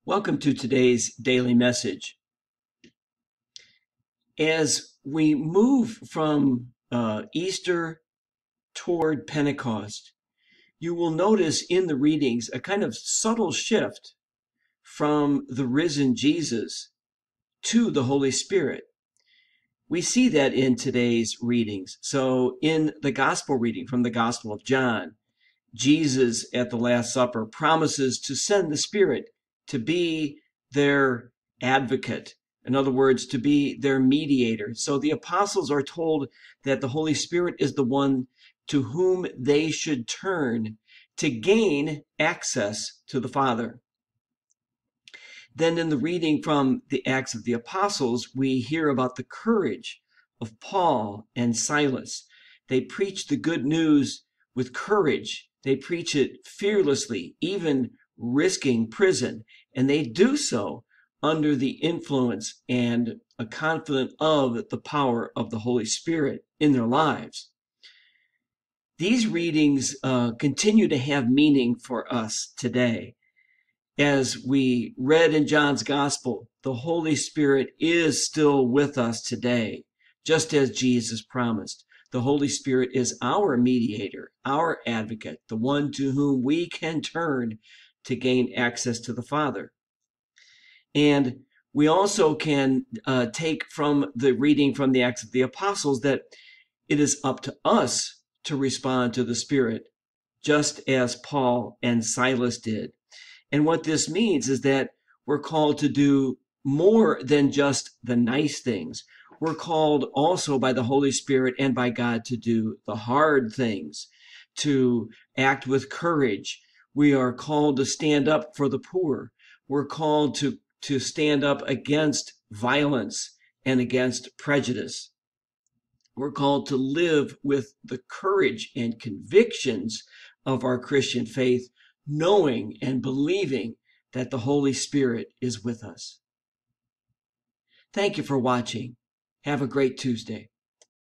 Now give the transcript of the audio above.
Welcome to today's daily message. As we move from Easter toward Pentecost, you will notice in the readings a kind of subtle shift from the risen Jesus to the Holy Spirit. We see that in today's readings. So in the gospel reading from the Gospel of John, Jesus at the Last Supper promises to send the Spirit to be their advocate. In other words, to be their mediator. So the apostles are told that the Holy Spirit is the one to whom they should turn to gain access to the Father. Then in the reading from the Acts of the Apostles, we hear about the courage of Paul and Silas. They preach the good news with courage. They preach it fearlessly, even risking prison. And they do so under the influence and a confident of the power of the Holy Spirit in their lives. These readings continue to have meaning for us today. As we read in John's Gospel, the Holy Spirit is still with us today, just as Jesus promised. The Holy Spirit is our mediator, our advocate, the one to whom we can turn to gain access to the Father. And we also can take from the reading from the Acts of the Apostles that it is up to us to respond to the Spirit, just as Paul and Silas did. And what this means is that we're called to do more than just the nice things. We're called also by the Holy Spirit and by God to do the hard things, to act with courage. We are called to stand up for the poor. We're called to stand up against violence and against prejudice. We're called to live with the courage and convictions of our Christian faith, knowing and believing that the Holy Spirit is with us. Thank you for watching. Have a great Tuesday.